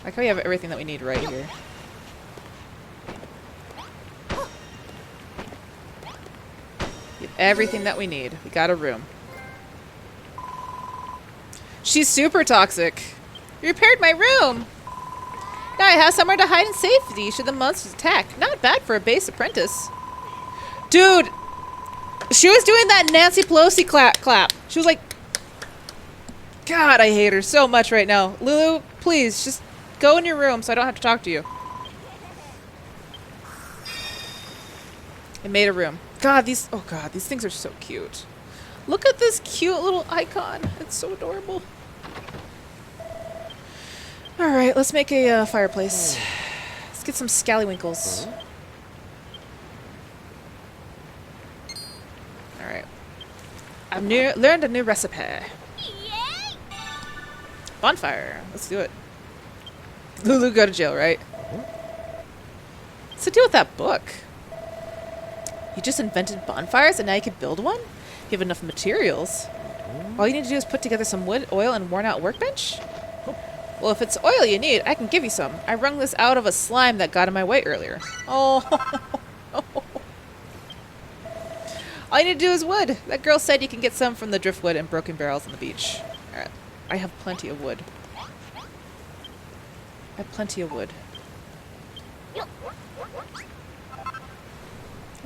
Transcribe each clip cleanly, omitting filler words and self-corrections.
Like how we have everything that we need right here. We have everything that we need. We got a room. She's super toxic. You repaired my room. Now I have somewhere to hide in safety should the monsters attack. Not bad for a base apprentice. Dude, she was doing that Nancy Pelosi clap. She was like, God, I hate her so much right now. Lulu, please, just go in your room so I don't have to talk to you. I made a room. God, these things are so cute. Look at this cute little icon. It's so adorable. All right, let's make a fireplace. Let's get some scallywinkles. All right. I've learned a new recipe. Bonfire. Let's do it. Lulu, go to jail, right? What's the deal with that book? You just invented bonfires and now you can build one? You have enough materials. All you need to do is put together some wood, oil, and worn-out workbench? Well, if it's oil you need, I can give you some. I wrung this out of a slime that got in my way earlier. Oh. All you need to do is wood. That girl said you can get some from the driftwood and broken barrels on the beach. Alright. I have plenty of wood. I have plenty of wood. Get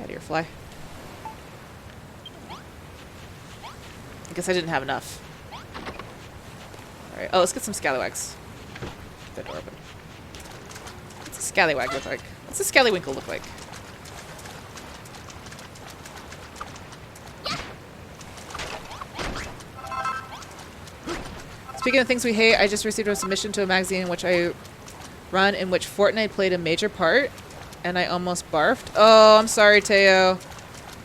out of here, fly. I guess I didn't have enough. Alright. Oh, let's get some scallywags. That door open. What's a scallywag look like? What's a scallywinkle look like? Speaking of things we hate, I just received a submission to a magazine in which I run in which Fortnite played a major part, and I almost barfed. Oh, I'm sorry, Teo.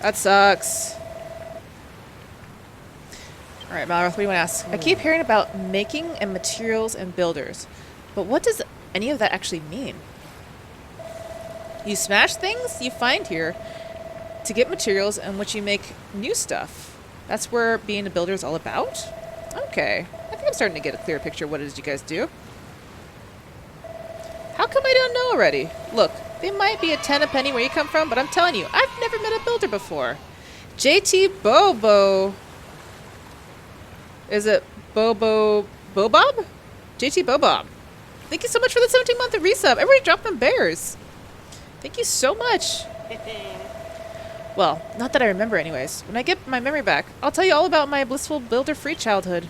That sucks. Alright, Malroth, what do you want to ask? I keep hearing about making and materials and builders, but what does any of that actually mean? You smash things you find here to get materials in which you make new stuff. That's where being a builder is all about? Okay. I think I'm starting to get a clearer picture of what it is you guys do. How come I don't know already? Look, they might be a 10 a penny where you come from, but I'm telling you, I've never met a builder before. JT Bobo. Is it Bobo Bobob? JT Bobob. Thank you so much for the 17-month resub. Everybody drop them bears. Thank you so much. Well, not that I remember anyways. When I get my memory back, I'll tell you all about my blissful builder-free childhood.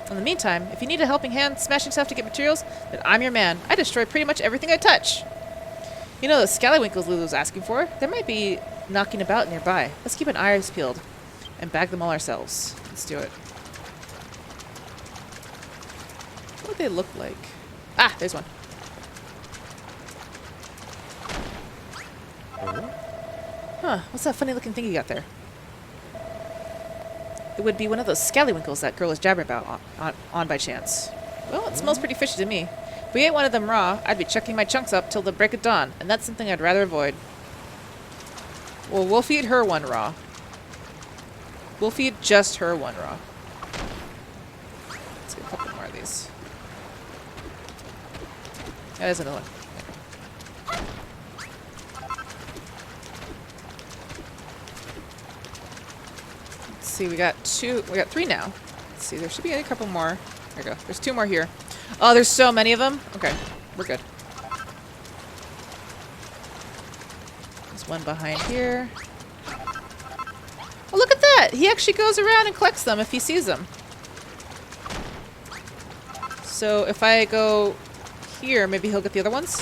In the meantime, if you need a helping hand smashing stuff to get materials, then I'm your man. I destroy pretty much everything I touch. You know those scallywinkles Lulu's asking for? They might be knocking about nearby. Let's keep an eye peeled and bag them all ourselves. Let's do it. What do they look like? Ah, there's one. Huh, what's that funny looking thing you got there? It would be one of those scallywinkles that girl is jabbering about on by chance. Well, it smells pretty fishy to me. If we ate one of them raw, I'd be chucking my chunks up till the break of dawn, and that's something I'd rather avoid. Well, we'll feed her one raw. We'll feed just her one raw. Let's get a couple more of these. There's another one. See, we got three now. Let's see, there should be a couple more. There we go. There's two more here. Oh, there's so many of them. Okay, we're good. There's one behind here. Oh, look at that! He actually goes around and collects them if he sees them. So if I go here, maybe he'll get the other ones.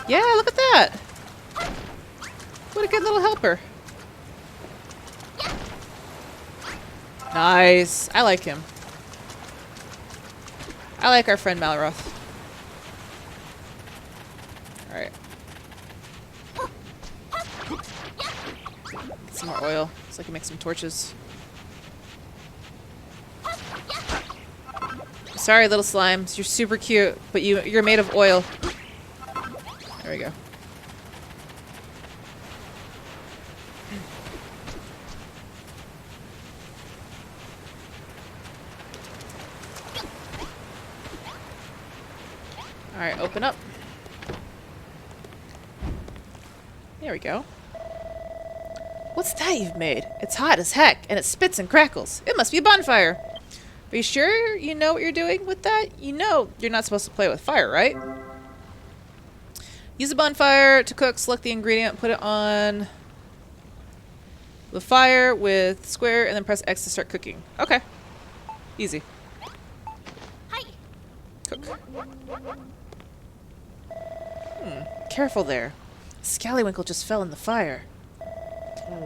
Yeah, look at that! What a good little helper. Nice. I like him. I like our friend Malroth. Alright. Get some more oil so I can make some torches. Sorry, little slimes. You're super cute, but you're made of oil. There we go. Alright, open up. There we go. What's that you've made? It's hot as heck, and it spits and crackles. It must be a bonfire. Are you sure you know what you're doing with that? You know you're not supposed to play with fire, right? Use a bonfire to cook. Select the ingredient, put it on the fire with square, and then press X to start cooking. Okay. Easy. Hi. Cook. Careful there. Scallywinkle just fell in the fire.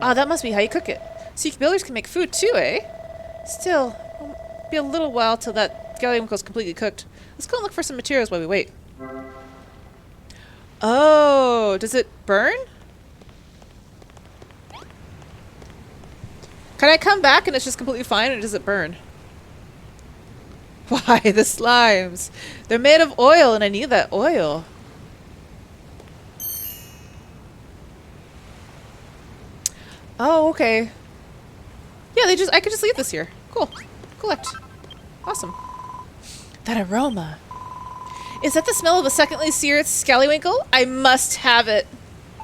Ah, that must be how you cook it. So you builders can make food too, eh? Still, it'll be a little while till that scallywinkle's completely cooked. Let's go and look for some materials while we wait. Oh, does it burn? Can I come back and it's just completely fine, or does it burn? Why, the slimes. They're made of oil and I need that oil. Oh, okay. Yeah, I could just leave this here. Cool. Collect. Awesome. That aroma. Is that the smell of a secondly seared scallywinkle? I must have it.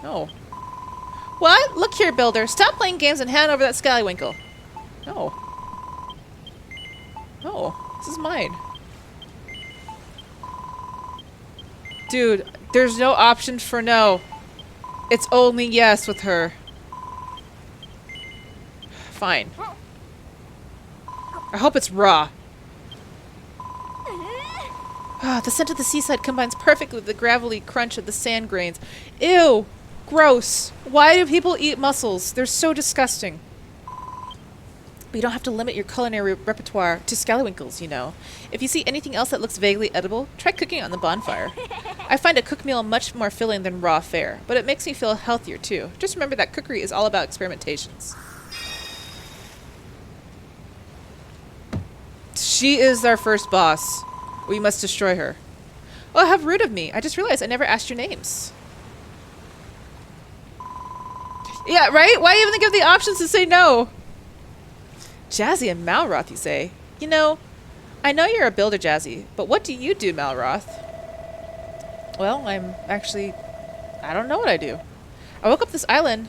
No. What? Look here, builder. Stop playing games and hand over that scallywinkle. No. No. This is mine. Dude, there's no option for no. It's only yes with her. Fine. I hope it's raw. Ah, the scent of the seaside combines perfectly with the gravelly crunch of the sand grains. Ew! Gross! Why do people eat mussels? They're so disgusting. But you don't have to limit your culinary repertoire to scallywinkles, you know. If you see anything else that looks vaguely edible, try cooking it on the bonfire. I find a cooked meal much more filling than raw fare, but it makes me feel healthier too. Just remember that cookery is all about experimentations. She is our first boss. We must destroy her. Oh, how rude of me. I just realized I never asked your names. Yeah, right? Why even give the options to say no? Jazzy and Malroth, you say? You know, I know you're a builder, Jazzy, but what do you do, Malroth? Well, I don't know what I do. I woke up on this island,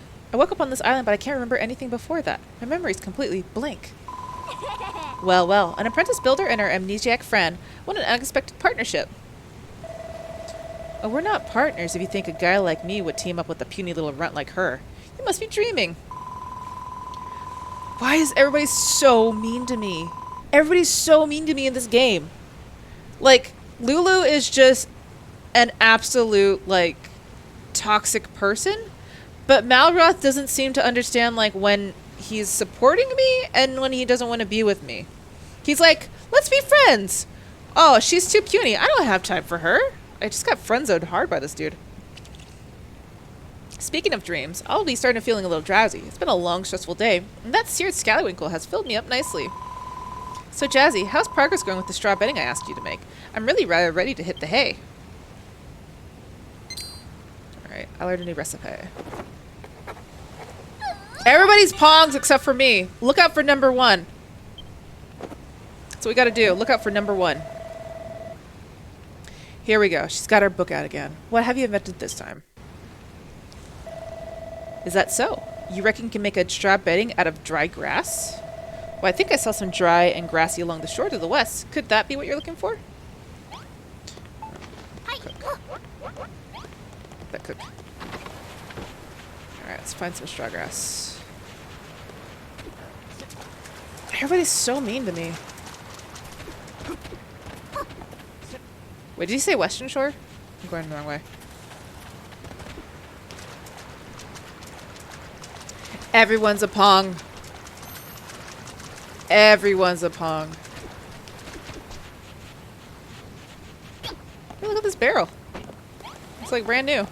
but I can't remember anything before that. My memory's completely blank. Well, well, an apprentice builder and her amnesiac friend. What an unexpected partnership. Oh, we're not partners if you think a guy like me would team up with a puny little runt like her. You must be dreaming. Why is everybody so mean to me? Everybody's so mean to me in this game. Like, Lulu is just an absolute, like, toxic person. But Malroth doesn't seem to understand, like, when he's supporting me and when he doesn't want to be with me. He's like, let's be friends. Oh, she's too puny. I don't have time for her. I just got friend-zoned hard by this dude. Speaking of dreams, I'll be starting to feeling a little drowsy. It's been a long, stressful day, and that seared scallywinkle has filled me up nicely. So, Jazzy, how's progress going with the straw bedding I asked you to make? I'm really rather ready to hit the hay. Alright, I learned a new recipe. Everybody's pongs except for me. Look out for number 1. That's what we gotta do. Look out for number 1. Here we go. She's got her book out again. What have you invented this time? Is that so? You reckon you can make a straw bedding out of dry grass? Well, I think I saw some dry and grassy along the shore to the west. Could that be what you're looking for? Cook. That cook. Alright, let's find some straw grass. Everybody's so mean to me. Wait, did you say Western Shore? I'm going the wrong way. Everyone's a pong. Everyone's a pong. Hey, look at this barrel. It's like brand new.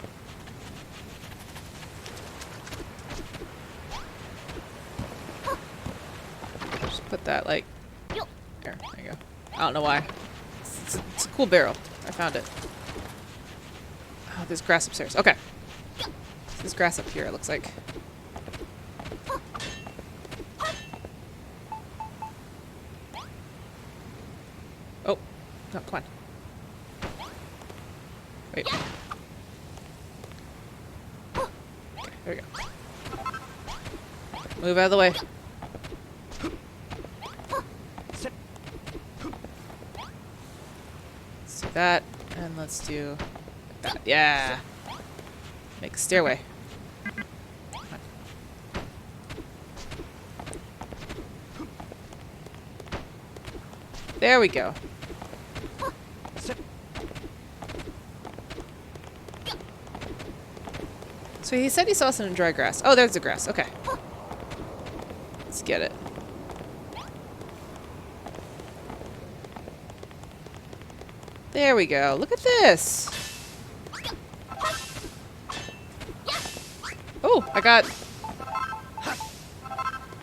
Just put that like there you go. I don't know why. It's a cool barrel. I found it. Oh, there's grass upstairs. Okay. There's grass up here, it looks like. Oh, no, come on. Wait. Okay, there we go. Move out of the way. Let's do that, and let's do that. Yeah. Make a stairway. There we go. So he said he saw some dry grass. Oh, there's the grass. Okay. Let's get it. There we go. Look at this. Oh, I got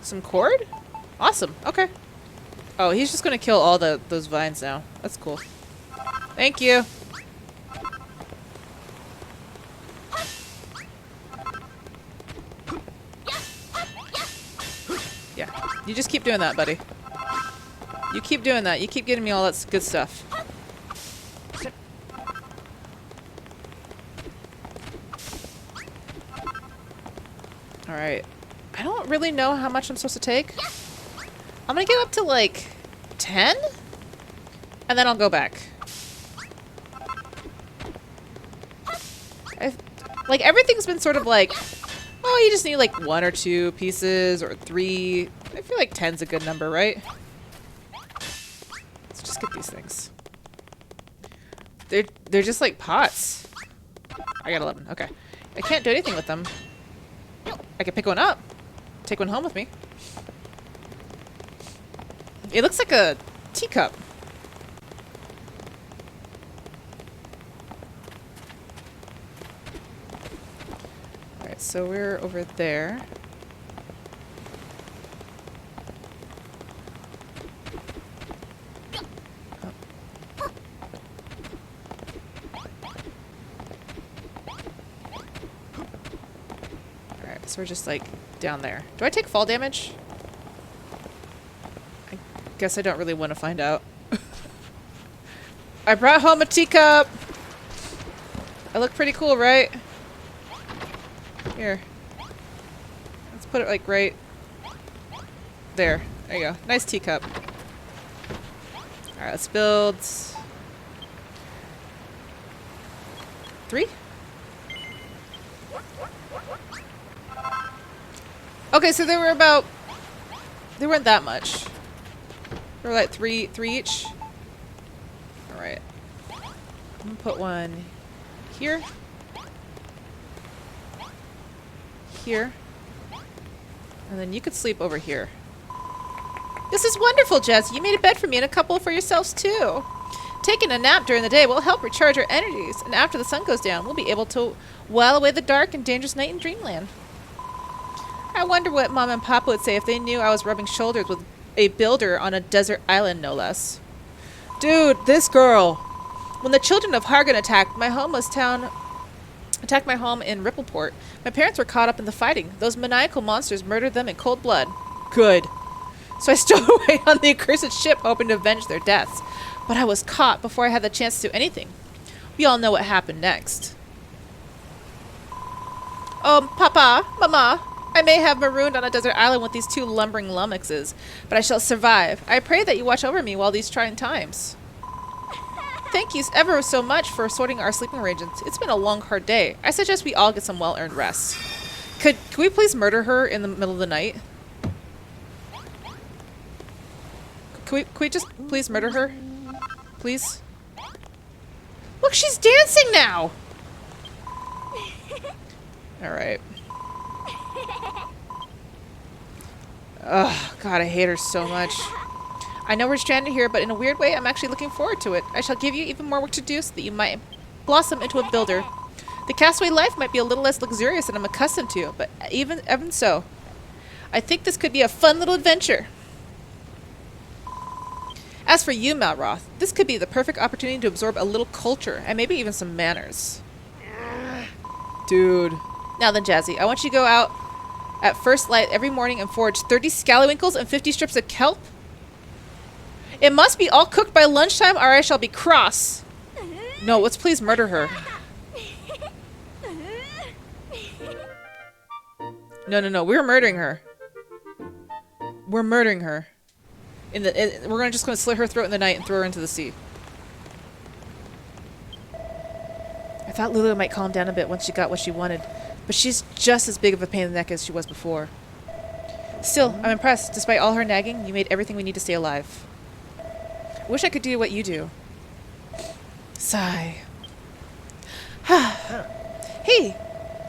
some cord? Awesome. Okay. Oh, he's just gonna kill all those vines now. That's cool. Thank you. Yeah. You just keep doing that, buddy. You keep doing that. You keep getting me all that good stuff. Alright. I don't really know how much I'm supposed to take. I'm gonna get up to like 10? And then I'll go back. Like everything's been sort of like, oh, you just need like 1 or 2 pieces or 3. I feel like 10's a good number, right? Let's just get these things. They're just like pots. I got 11. Okay. I can't do anything with them. I can pick one up. Take one home with me. It looks like a teacup. Alright, so we're over there. Alright, so we're just like down there. Do I take fall damage? I guess I don't really want to find out. I brought home a teacup! I look pretty cool, right? Here. Let's put it like right there. There you go. Nice teacup. Alright, let's build 3? Okay, so they weren't that much. They were like 3 each. Alright. I'm gonna put one here. Here. And then you could sleep over here. This is wonderful, Jess. You made a bed for me and a couple for yourselves too. Taking a nap during the day will help recharge our energies, and after the sun goes down, we'll be able to while away the dark and dangerous night in dreamland. I wonder what Mom and Papa would say if they knew I was rubbing shoulders with a builder on a desert island, no less. Dude, this girl. When the Children of Hargon attacked my home in Rippleport, my parents were caught up in the fighting. Those maniacal monsters murdered them in cold blood. Good. So I stowed away on the accursed ship, hoping to avenge their deaths. But I was caught before I had the chance to do anything. We all know what happened next. Oh, Papa, Mama, I may have marooned on a desert island with these 2 lumbering lummoxes, but I shall survive. I pray that you watch over me while these trying times. Thank you ever so much for sorting our sleeping arrangements. It's been a long, hard day. I suggest we all get some well-earned rest. Could we please murder her in the middle of the night? Can we just please murder her? Please? Look, she's dancing now! Alright. Ugh, God, I hate her so much. I know we're stranded here, but in a weird way, I'm actually looking forward to it. I shall give you even more work to do so that you might blossom into a builder. The castaway life might be a little less luxurious than I'm accustomed to, but even so, I think this could be a fun little adventure. As for you, Malroth, this could be the perfect opportunity to absorb a little culture, and maybe even some manners. Dude. Now then, Jazzy, I want you to go out at first light every morning and forage 30 scallywinkles and 50 strips of kelp. It must be all cooked by lunchtime or I shall be cross. No, let's please murder her. No, no, no. We're murdering her. We're murdering her. We're just gonna slit her throat in the night and throw her into the sea. I thought Lulu might calm down a bit once she got what she wanted, but she's just as big of a pain in the neck as she was before. Still, I'm impressed. Despite all her nagging, you made everything we need to stay alive. I wish I could do what you do. Sigh. Hey,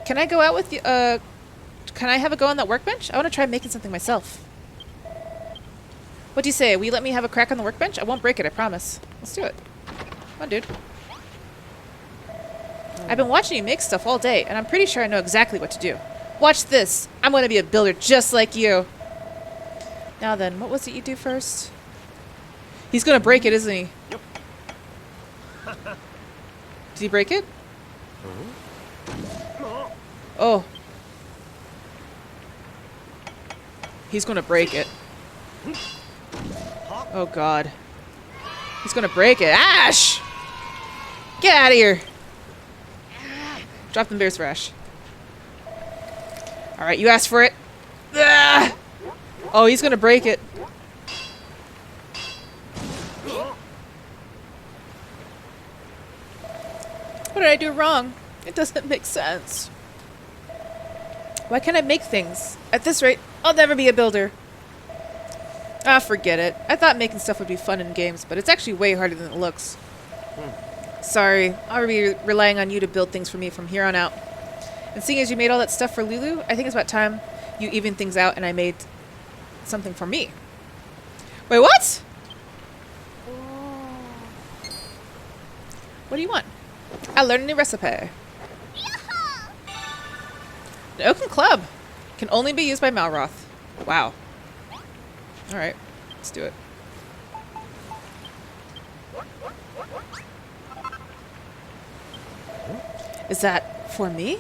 can I go out with you? Can I have a go on that workbench? I want to try making something myself. What do you say? Will you let me have a crack on the workbench? I won't break it, I promise. Let's do it. Come on, dude. I've been watching you make stuff all day, and I'm pretty sure I know exactly what to do. Watch this. I'm going to be a builder just like you. Now then, what was it you do first? He's going to break it, isn't he? Yep. Did he break it? Oh. He's going to break it. Oh, God. He's going to break it. Ash! Get out of here. Drop them bears for Ash. Alright, you asked for it. Ah! Oh, he's going to break it. What did I do wrong? It doesn't make sense. Why can't I make things? At this rate, I'll never be a builder. Ah, forget it. I thought making stuff would be fun in games, but it's actually way harder than it looks. Sorry, I'll be relying on you to build things for me from here on out. And seeing as you made all that stuff for Lulu, I think it's about time you even things out and I made something for me. Wait, what? What do you want? I learned a new recipe. The Oaken Club can only be used by Malroth. Wow. Alright, let's do it. Is that for me?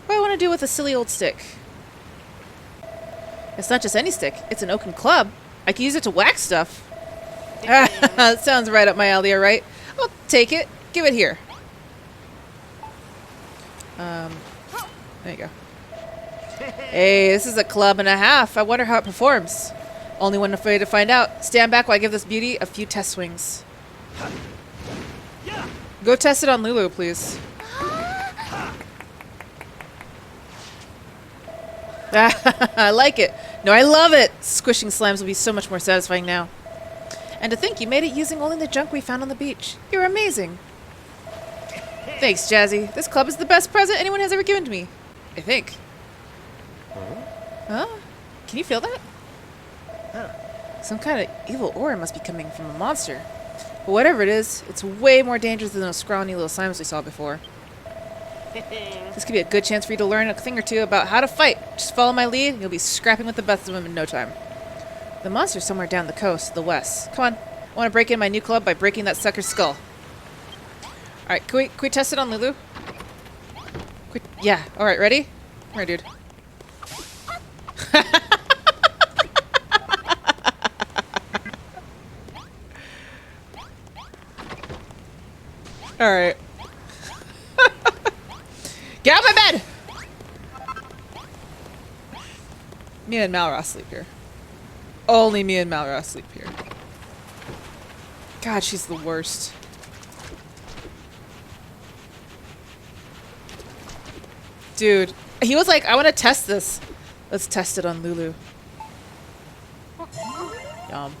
What do I want to do with a silly old stick? It's not just any stick. It's an Oaken Club. I can use it to wax stuff. That sounds right up my alley, alright? I'll take it. Give it here. There you go. Hey, this is a club and a half. I wonder how it performs. Only one afraid to find out. Stand back while I give this beauty a few test swings. Go test it on Lulu, please. I like it. No, I love it. Squishing slimes will be so much more satisfying now. And to think you made it using only the junk we found on the beach. You're amazing. Thanks, Jazzy. This club is the best present anyone has ever given to me. I think. Huh? Can you feel that? Some kind of evil aura must be coming from a monster. But whatever it is, it's way more dangerous than those scrawny little slimes we saw before. This could be a good chance for you to learn a thing or two about how to fight. Just follow my lead, and you'll be scrapping with the best of them in no time. The monster's somewhere down the coast, to the west. Come on. I want to break in my new club by breaking that sucker's skull. Alright, can we test it on Lulu? Yeah, alright, ready? Come here, dude. Alright. Get out of my bed! Me and Malroth sleep here. Only me and Malroth sleep here. God, she's the worst. Dude, he was like, I want to test this. Let's test it on Lulu. Yum.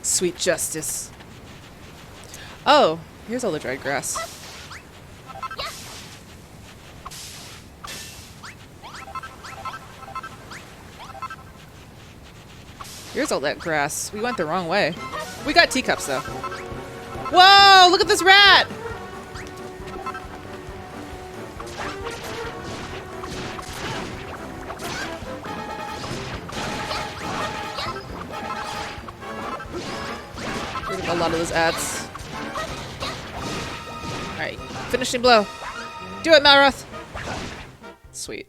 Sweet justice. Oh, here's all the dried grass. Here's all that grass. We went the wrong way. We got teacups, though. Whoa, look at this rat! A lot of those ads. Alright, finishing blow. Do it, Malroth! Sweet.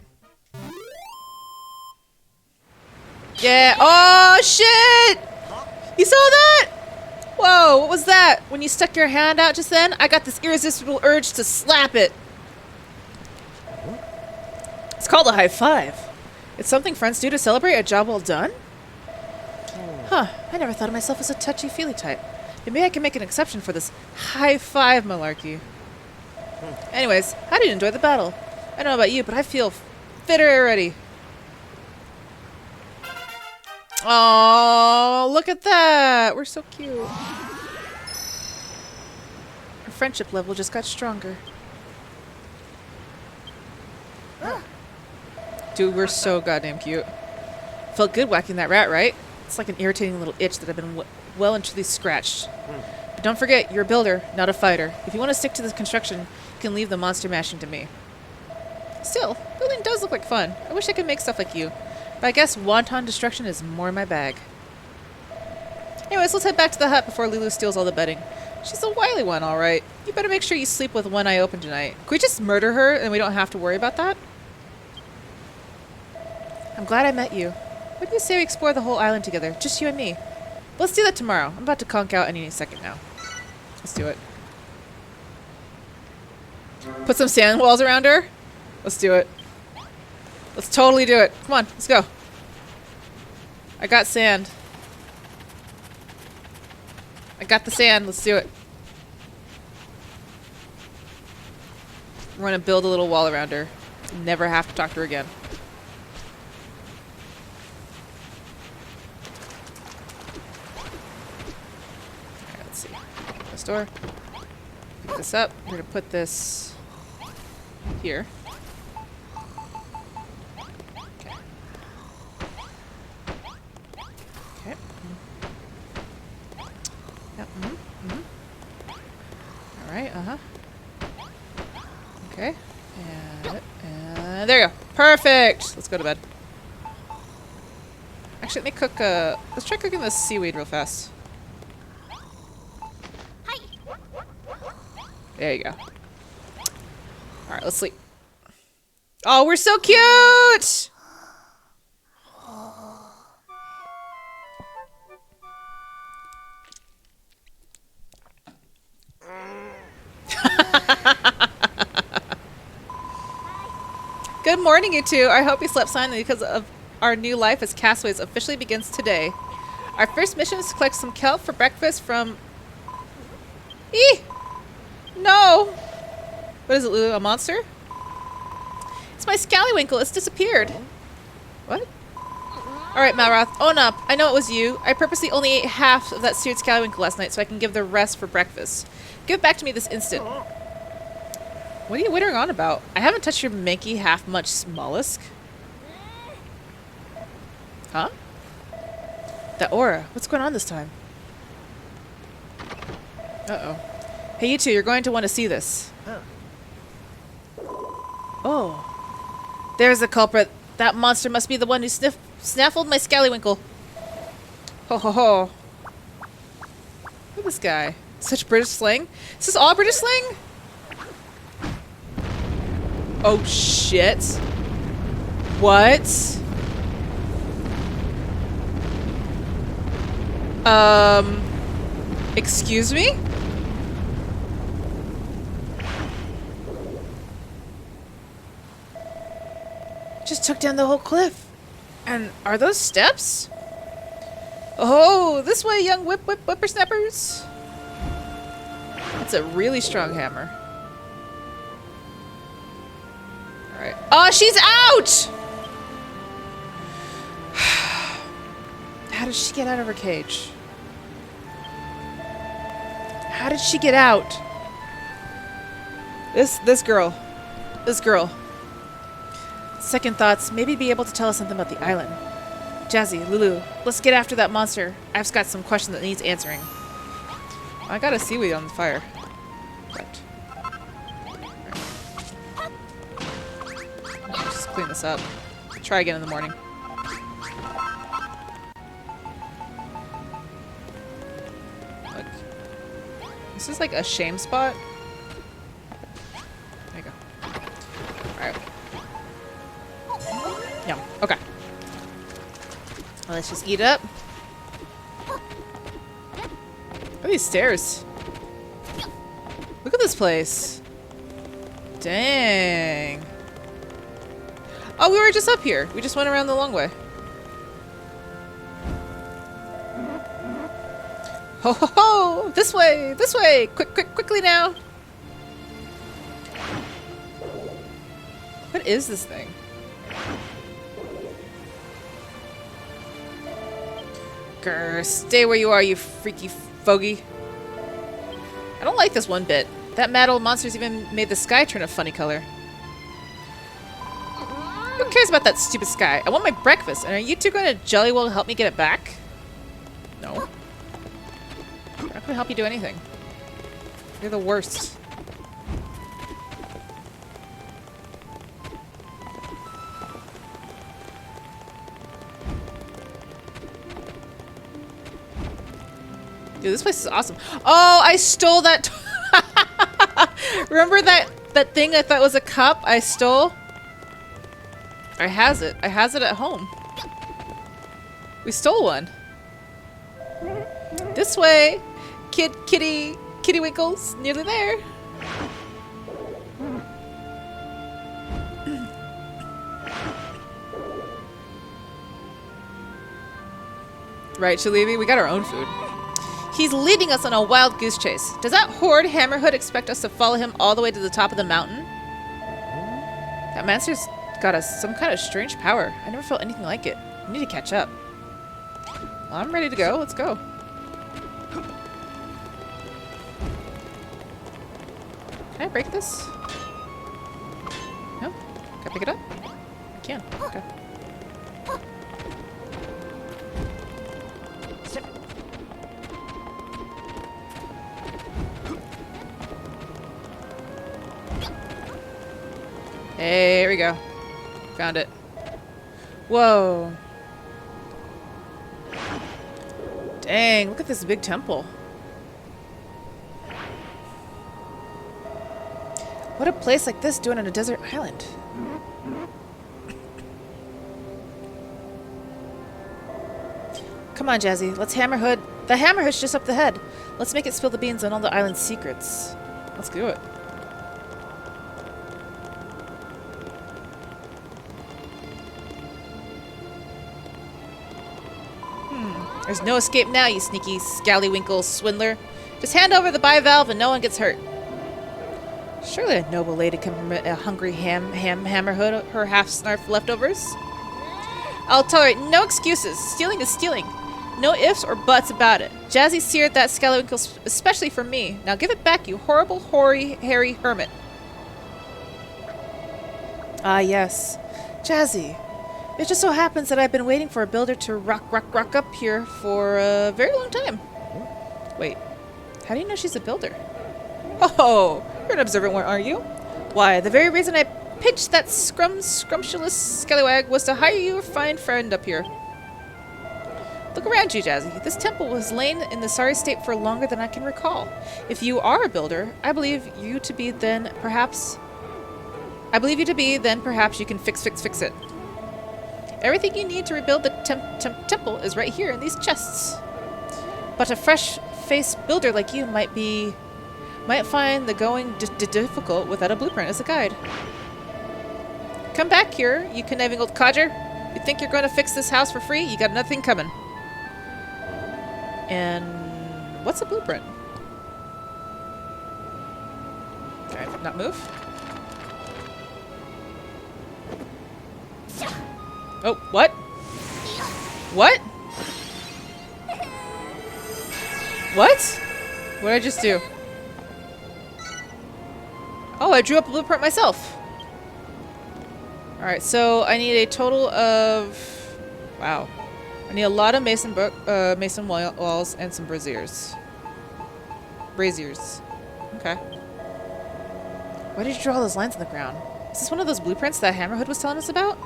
Yeah. Oh, shit! You saw that? Whoa, what was that? When you stuck your hand out just then, I got this irresistible urge to slap it. It's called a high five. It's something friends do to celebrate a job well done? Huh, I never thought of myself as a touchy-feely type. Maybe I can make an exception for this high five malarkey. Anyways, how did you enjoy the battle? I don't know about you, but I feel fitter already. Oh, look at that. We're so cute. Our friendship level just got stronger. Dude, we're so goddamn cute. Felt good whacking that rat, right? It's like an irritating little itch that I've been well and truly scratched. But don't forget, you're a builder, not a fighter. If you want to stick to the construction, you can leave the monster mashing to me. Still, building does look like fun. I wish I could make stuff like you. But I guess wanton destruction is more my bag. Anyways, let's head back to the hut before Lulu steals all the bedding. She's a wily one, alright. You better make sure you sleep with one eye open tonight. Can we just murder her and we don't have to worry about that? I'm glad I met you. What do you say we explore the whole island together? Just you and me. Let's do that tomorrow. I'm about to conk out any second now. Let's do it. Put some sand walls around her? Let's do it. Let's totally do it. Come on, let's go. I got sand. I got the sand. Let's do it. We're gonna build a little wall around her. Never have to talk to her again. Alright, let's see. This door. Pick this up. We're gonna put this here. Okay. Yep. Alright, Okay. And there you go. Perfect! Let's go to bed. Actually, let me cook, let's try cooking this seaweed real fast. Hi. There you go. Alright, let's sleep. Oh, we're so cute! Good morning, you two. I hope you slept soundly because of our new life as castaways officially begins today. Our first mission is to collect some kelp for breakfast from... Eee! No! What is it, Lulu? A monster? It's my scallywinkle. It's disappeared. What? Alright, Malroth. Own up. I know it was you. I purposely only ate half of that seared scallywinkle last night so I can give the rest for breakfast. Give it back to me this instant. What are you wittering on about? I haven't touched your manky half-munched mollusk. Huh? That aura. What's going on this time? Uh-oh. Hey, you two, you're going to want to see this. Oh. There's the culprit. That monster must be the one who snaffled my scallywinkle. Ho ho ho. Look at this guy. Such British slang. Is this all British slang? Oh shit. What? Excuse me? Just took down the whole cliff. And are those steps? Oh, this way, young whippersnappers. That's a really strong hammer. Alright. Oh, she's out! How did she get out of her cage? How did she get out? This girl. Second thoughts, maybe be able to tell us something about the island. Jazzy, Lulu, let's get after that monster. I've got some questions that needs answering. I got a seaweed on the fire. Right. Just clean this up. Try again in the morning. Look. This is like a shame spot. There you go. Alright. Yum. Okay. Well, let's just eat up. Look at these stairs. Look at this place. Dang. Oh, we were just up here. We just went around the long way. Ho ho ho! This way! This way! Quickly now! What is this thing? Grr, stay where you are, you freaky fogey. I don't like this one bit. That mad old monster's even made the sky turn a funny color. Who cares about that stupid sky? I want my breakfast, and are you two going to jolly well help me get it back? No. I'm not going to help you do anything. You're the worst. Dude, this place is awesome. Oh, I stole that. Remember that thing I thought was a cup I stole? I has it. I has it at home. We stole one. This way. Kitty Winkles. Nearly there. Right, Shalivi, we got our own food. He's leading us on a wild goose chase. Does that horde Hammerhood expect us to follow him all the way to the top of the mountain? That monster's got us some kind of strange power. I never felt anything like it. I need to catch up. Well, I'm ready to go. Let's go. Can I break this? No? Can I pick it up? I can. Okay. Hey, here we go. Found it. Whoa. Dang, look at this big temple. What a place like this doing on a desert island. Come on, Jazzy. Let's Hammerhood. The Hammerhood's just up the head. Let's make it spill the beans on all the island's secrets. Let's do it. There's no escape now, you sneaky scallywinkle swindler. Just hand over the bivalve and no one gets hurt. Surely a noble lady can permit a hungry Hammerhood her half-snarf leftovers. I'll tolerate no excuses. Stealing is stealing. No ifs or buts about it. Jazzy seared that scallywinkle especially for me. Now give it back, you horrible, hoary, hairy hermit. Ah, yes. Jazzy. It just so happens that I've been waiting for a builder to rock up here for a very long time. Wait, how do you know she's a builder? Oh, you're an observant one, aren't you? Why, the very reason I pitched that scrumptious scallywag was to hire you a fine friend up here. Look around you, Jazzy. This temple was lain in the sorry state for longer than I can recall. If you are a builder, I believe you to be then perhaps you can fix it. Everything you need to rebuild the temple is right here in these chests. But a fresh-faced builder like you might find the going difficult without a blueprint as a guide. Come back here, you conniving old codger. You think you're going to fix this house for free? You got nothing coming. And what's a blueprint? Can I not move? Oh, what? What? What? What did I just do? Oh, I drew up a blueprint myself. Alright, so I need a total of... Wow. I need a lot of mason walls and some braziers. Okay. Why did you draw all those lines on the ground? Is this one of those blueprints that Hammerhood was telling us about?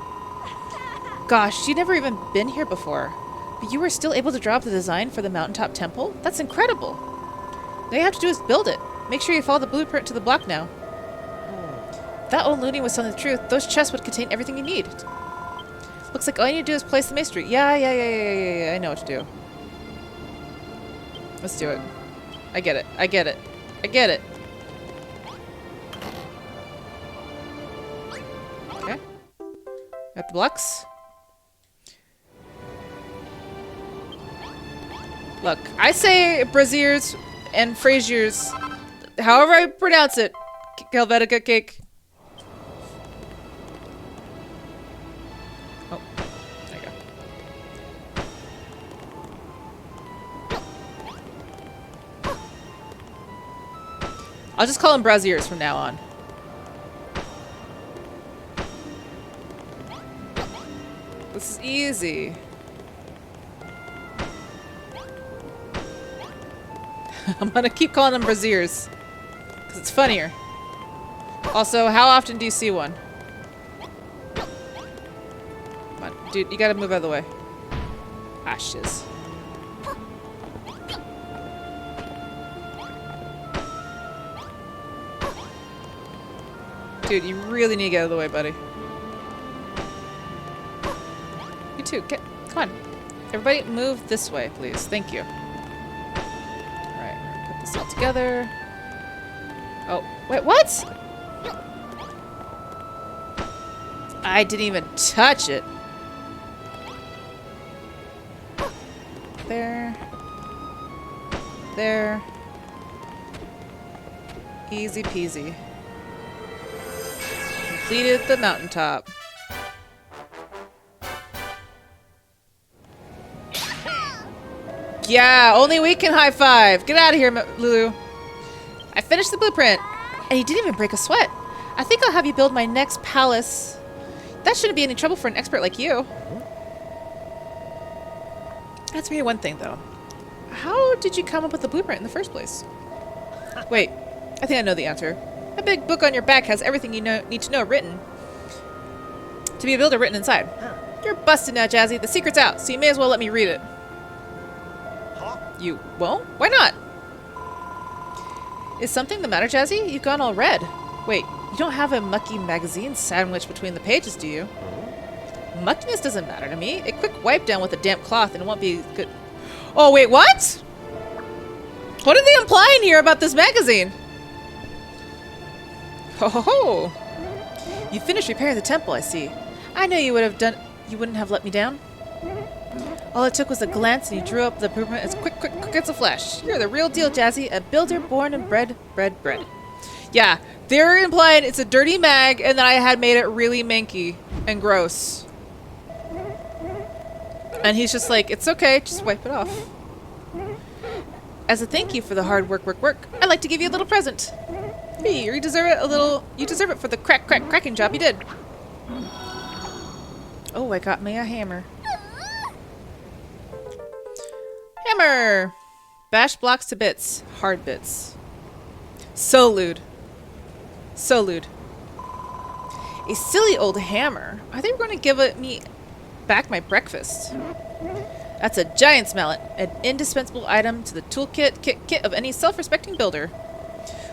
Gosh, she'd never even been here before. But you were still able to draw up the design for the mountaintop temple? That's incredible. All you have to do is build it. Make sure you follow the blueprint to the block now. That old loony was telling the truth. Those chests would contain everything you need. Looks like all you need to do is place the masonry. Yeah. I know what to do. Let's do it. I get it. Okay. got the blocks. Look, I say Braziers and Fraziers, however I pronounce it. Helvetica cake. Oh, there you go. I'll just call them Braziers from now on. This is easy. I'm gonna keep calling them Braziers because it's funnier. Also, how often do you see one? Come on, dude, you gotta move out of the way. Ah, shiz. Dude, you really need to get out of the way, buddy. You too, come on. Everybody move this way, please. Thank you. Alright, we're gonna put this all together. Oh, wait, what? I didn't even touch it. There. There. Easy peasy. Completed the mountaintop. Yeah, only we can high five. Get out of here, Lulu. I finished the blueprint, and you didn't even break a sweat. I think I'll have you build my next palace. That shouldn't be any trouble for an expert like you. That's me one thing, though. How did you come up with the blueprint in the first place? Wait, I think I know the answer. A big book on your back has everything you need to know written. To be a builder written inside. You're busted now, Jazzy. The secret's out, so you may as well let me read it. You won't? Why not? Is something the matter, Jazzy? You've gone all red. Wait, you don't have a mucky magazine sandwiched between the pages, do you? Muckiness doesn't matter to me. A quick wipe down with a damp cloth and it won't be good. Oh, wait, what? What are they implying here about this magazine? Ho ho ho! You finished repairing the temple, I see. I know you wouldn't have let me down. All it took was a glance and you drew up the blueprint as quick as a flash. You're the real deal, Jazzy. A builder born and bred. Yeah, they're implying it's a dirty mag and that I had made it really manky and gross. And he's just like, it's okay, just wipe it off. As a thank you for the hard work, I'd like to give you a little present. Hey, you deserve it for the cracking job you did. Oh, I got me a hammer. Hammer! Bash blocks to bits. Hard bits. So lewd. So lewd. A silly old hammer. Are they going to give me back my breakfast? That's a giant's mallet. An indispensable item to the toolkit kit of any self-respecting builder.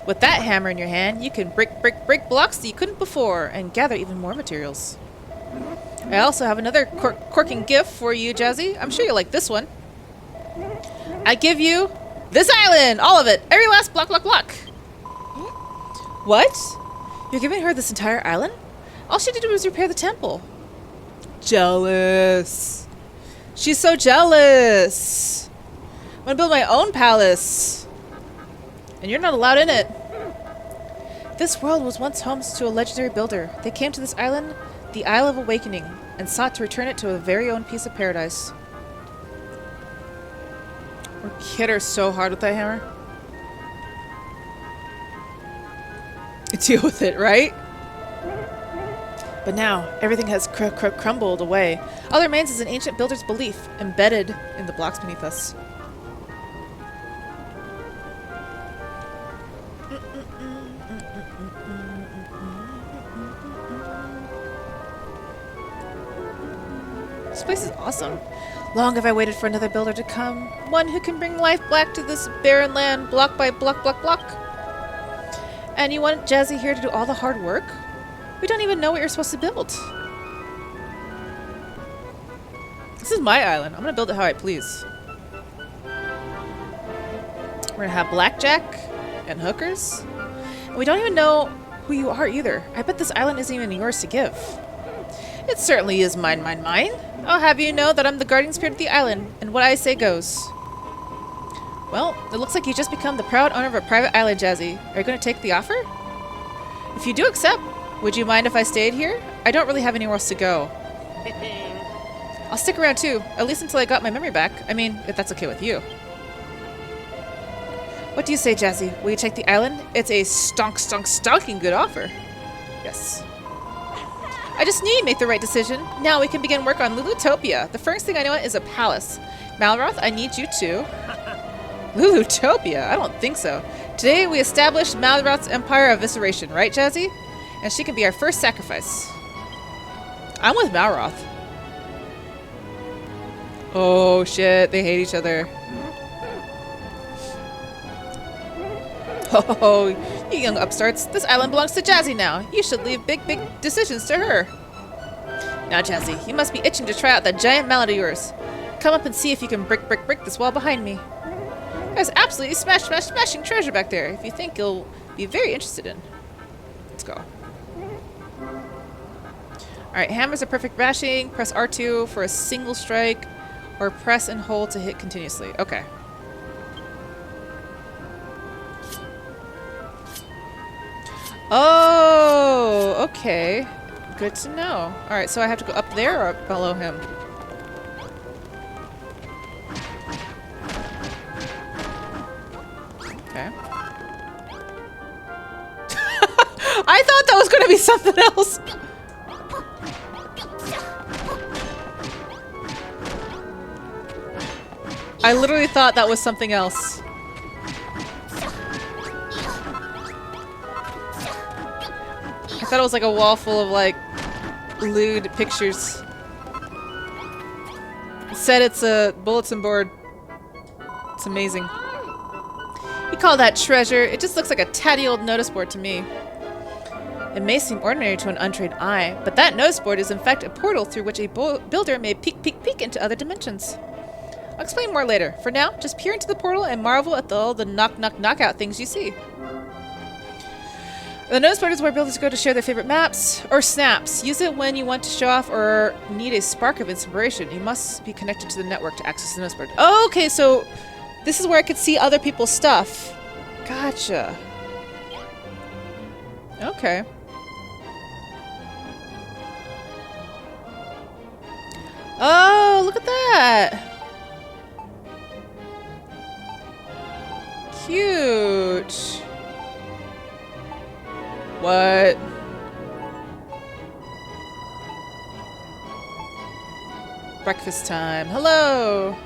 With that hammer in your hand, you can break blocks that you couldn't before and gather even more materials. I also have another corking gift for you, Jazzy. I'm sure you'll like this one. I give you this island! All of it! Every last block! What? You're giving her this entire island? All she did was repair the temple. Jealous. She's so jealous. I'm gonna build my own palace. And you're not allowed in it. This world was once home to a legendary builder. They came to this island, the Isle of Awakening, and sought to return it to a very own piece of paradise. We're hit her so hard with that hammer. Deal with it, right? But now, everything has crumbled away. All that remains is an ancient builder's belief, embedded in the blocks beneath us. This place is awesome. Long have I waited for another builder to come. One who can bring life back to this barren land, block by block. And you want Jazzy here to do all the hard work? We don't even know what you're supposed to build. This is my island. I'm gonna build it how I please. We're gonna have blackjack and hookers. And we don't even know who you are either. I bet this island isn't even yours to give. It certainly is mine, mine, mine. I'll have you know that I'm the guardian spirit of the island, and what I say goes. Well, it looks like you just become the proud owner of a private island, Jazzy. Are you going to take the offer? If you do accept, would you mind if I stayed here? I don't really have anywhere else to go. I'll stick around too, at least until I got my memory back. I mean, if that's okay with you. What do you say, Jazzy? Will you take the island? It's a stonking good offer. Yes. I just knew you'd make the right decision. Now we can begin work on Lulutopia. The first thing I know is a palace. Malroth, I need you too. Lulutopia? I don't think so. Today we established Malroth's empire of evisceration, right, Jazzy? And she can be our first sacrifice. I'm with Malroth. Oh shit, they hate each other. Oh, you young upstarts. This island belongs to Jazzy now. You should leave big decisions to her. Now, Jazzy, you must be itching to try out that giant mallet of yours. Come up and see if you can brick this wall behind me. There's absolutely smashing treasure back there if you think you'll be very interested in. Let's go. Alright, hammers are perfect bashing. Press R2 for a single strike, or press and hold to hit continuously. Okay. Oh, okay. Good to know. Alright, so I have to go up there or up below him? Okay. I thought that was going to be something else. I literally thought that was something else. I thought it was like a wall full of like lewd pictures. It said it's a bulletin board. It's amazing. You call that treasure? It just looks like a tatty old notice board to me. It may seem ordinary to an untrained eye, but that notice board is in fact a portal through which a builder may peek into other dimensions. I'll explain more later. For now, just peer into the portal and marvel at all the knockout things you see. The notice board is where builders go to share their favorite maps or snaps. Use it when you want to show off or need a spark of inspiration. You must be connected to the network to access the notice board. Oh, okay, so this is where I could see other people's stuff. Gotcha. Okay. Oh, look at that. Cute. What? Breakfast time. Hello.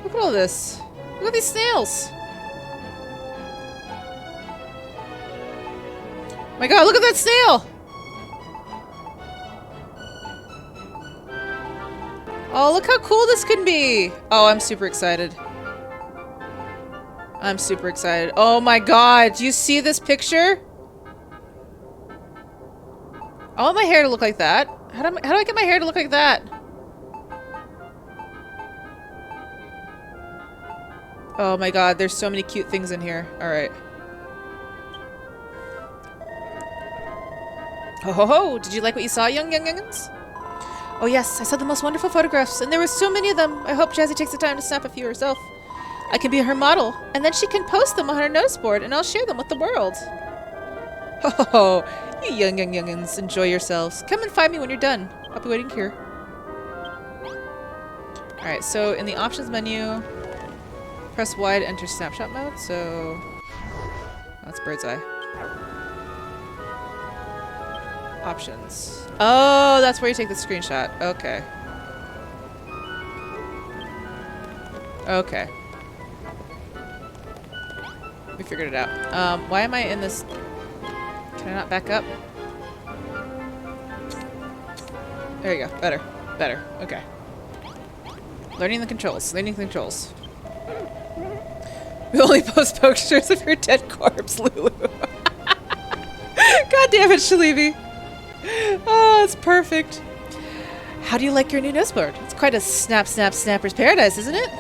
Look at all this. Look at these snails. My god, look at that snail. Oh, look how cool this can be. Oh, I'm super excited. I'm super excited. Oh my god, do you see this picture? I want my hair to look like that. How do I get my hair to look like that? Oh my god, there's so many cute things in here. Alright. Ho ho ho! Did you like what you saw, youngins? Oh yes, I saw the most wonderful photographs, and there were so many of them. I hope Jazzy takes the time to snap a few herself. I can be her model, and then she can post them on her notice board, and I'll share them with the world. Oh, you youngins, enjoy yourselves. Come and find me when you're done. I'll be waiting here. Alright, so in the options menu, press Y to enter snapshot mode, so that's bird's eye. Options. Oh, that's where you take the screenshot. Okay. Okay. We figured it out. Why am I in this? Can I not back up? There you go. Better. Better. Okay. Learning the controls. Learning the controls. We only post pictures of your dead corpse, Lulu. God damn it, Shalibi. Oh, it's perfect. How do you like your new notice board? It's quite a snapper's paradise, isn't it?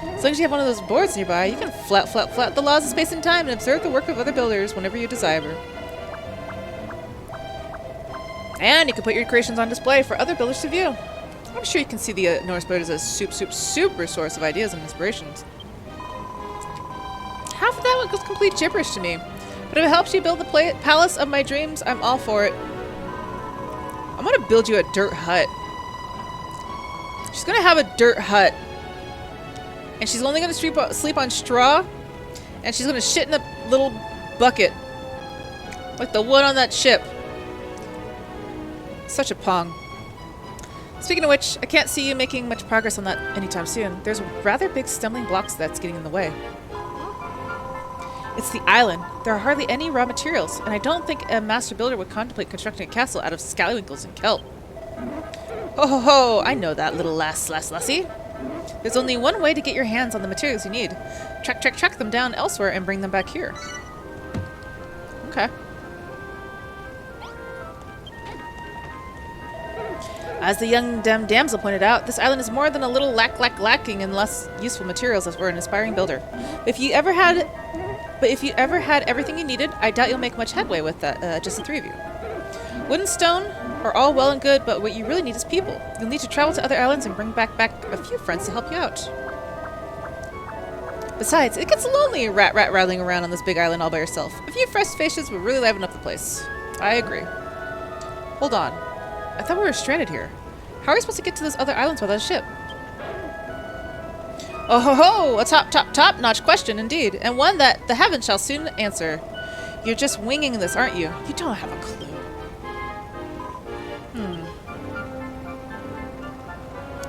As long as you have one of those boards nearby, you can flout the laws of space and time and observe the work of other builders whenever you desire. And you can put your creations on display for other builders to view. I'm sure you can see the Norse boat as a super source of ideas and inspirations. Half of that one was complete gibberish to me. But if it helps you build the palace of my dreams, I'm all for it. I'm gonna build you a dirt hut. She's gonna have a dirt hut. And she's only gonna sleep on straw. And she's gonna shit in a little bucket. Like the one on that ship. Such a pong. Speaking of which, I can't see you making much progress on that anytime soon. There's rather big stumbling blocks that's getting in the way. It's the island. There are hardly any raw materials, and I don't think a master builder would contemplate constructing a castle out of scallywinkles and kelp. Ho ho ho! I know that, little lassie. There's only one way to get your hands on the materials you need. Track them down elsewhere and bring them back here. Okay. As the young damsel pointed out, this island is more than a little lacking in less useful materials as we're an aspiring builder. But if you ever had everything you needed, I doubt you'll make much headway with that, just the three of you. Wood and stone are all well and good, but what you really need is people. You'll need to travel to other islands and bring back a few friends to help you out. Besides, it gets lonely rattling around on this big island all by yourself. A few fresh faces would really liven up the place. I agree. Hold on. I thought we were stranded here. How are we supposed to get to those other islands without a ship? Oh ho ho! A top-notch question indeed, and one that the heavens shall soon answer. You're just winging this, aren't you? You don't have a clue.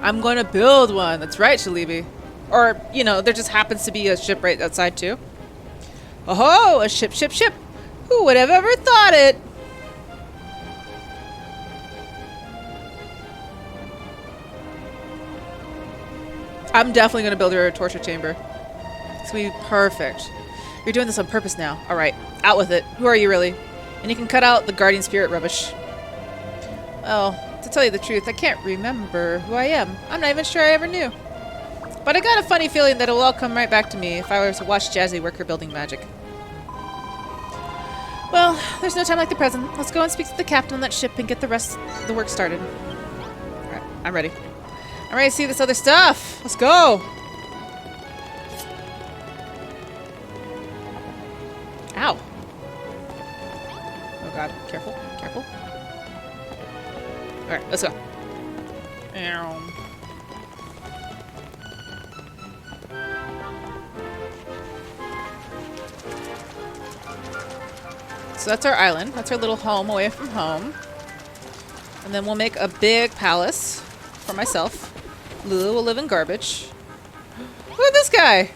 I'm going to build one. That's right, Shalibi. Or, you know, there just happens to be a ship right outside too. Oh ho! A ship. Who would have ever thought it? I'm definitely going to build her a torture chamber. It's going to be perfect. You're doing this on purpose now. Alright, out with it. Who are you really? And you can cut out the guardian spirit rubbish. Well, to tell you the truth, I can't remember who I am. I'm not even sure I ever knew. But I got a funny feeling that it will all come right back to me if I were to watch Jazzy work her building magic. Well, there's no time like the present. Let's go and speak to the captain on that ship and get the rest of the work started. Alright, I'm ready. I'm ready to see this other stuff. Let's go. Ow. Oh god, careful. Alright, let's go. Ow. So that's our island. That's our little home away from home. And then we'll make a big palace for myself. Lulu will live in garbage. Look at this guy!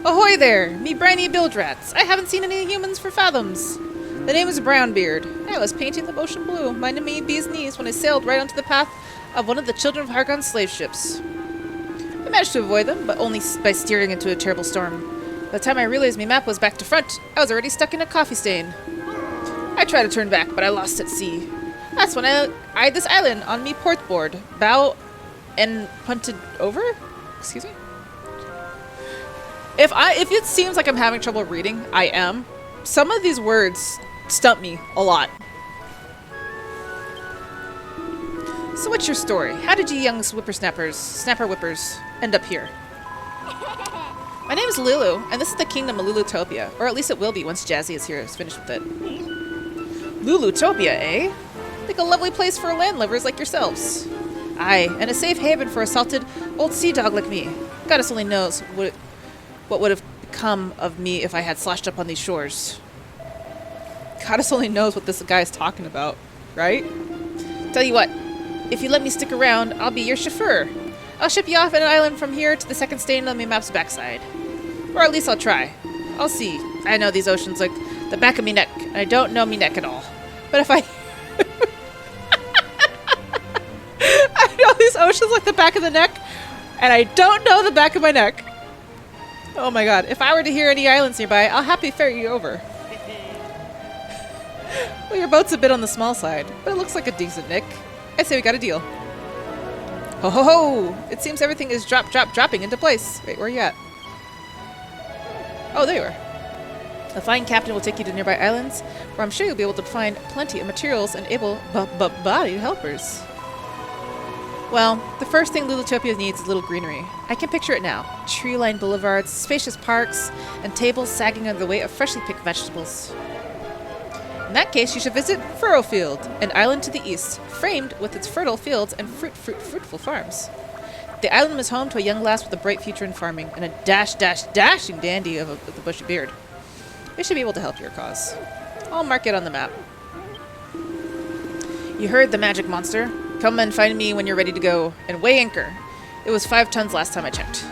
Ahoy there! Me briny bilge rats. I haven't seen any humans for fathoms. The name is Brownbeard. I was painting the ocean blue, minding me bee's knees when I sailed right onto the path of one of the Children of Hargon slave ships. I managed to avoid them, but only by steering into a terrible storm. By the time I realized my map was back to front, I was already stuck in a coffee stain. I tried to turn back, but I lost at sea. That's when I eyed this island on me port board. Bow and punted over? Excuse me? If it seems like I'm having trouble reading, I am. Some of these words stump me a lot. So what's your story? How did you young snapper whippers, end up here? My name is Lulu, and this is the kingdom of Lulutopia. Or at least it will be once Jazzy is finished with it. Lulutopia, eh? Like a lovely place for landlubbers like yourselves. Aye, and a safe haven for a salted old sea dog like me. Goddess only knows what would have become of me if I had slashed up on these shores. Goddess only knows what this guy is talking about, right? Tell you what, if you let me stick around, I'll be your chauffeur. I'll ship you off an island from here to the second stain on my map's backside. Or at least I'll try. I'll see. I know these oceans like the back of me neck, and I don't know me neck at all. But if I know these oceans like the back of the neck, and I don't know the back of my neck. Oh my god, if I were to hear any islands nearby, I'll happily ferry you over. Well, your boat's a bit on the small side, but it looks like a decent nick. I say we got a deal. Ho ho ho! It seems everything is dropping into place. Wait, where are you at? Oh, there you are. The flying captain will take you to nearby islands, where I'm sure you'll be able to find plenty of materials and able-bodied helpers. Well, the first thing Lulutopia needs is a little greenery. I can picture it now. Tree-lined boulevards, spacious parks, and tables sagging under the weight of freshly picked vegetables. In that case, you should visit Furrowfield, an island to the east, framed with its fertile fields and fruitful farms. The island is home to a young lass with a bright future in farming, and a dashing dandy with a bushy beard. They should be able to help your cause. I'll mark it on the map. You heard the magic monster. Come and find me when you're ready to go, and weigh anchor. It was 5 tons last time I checked.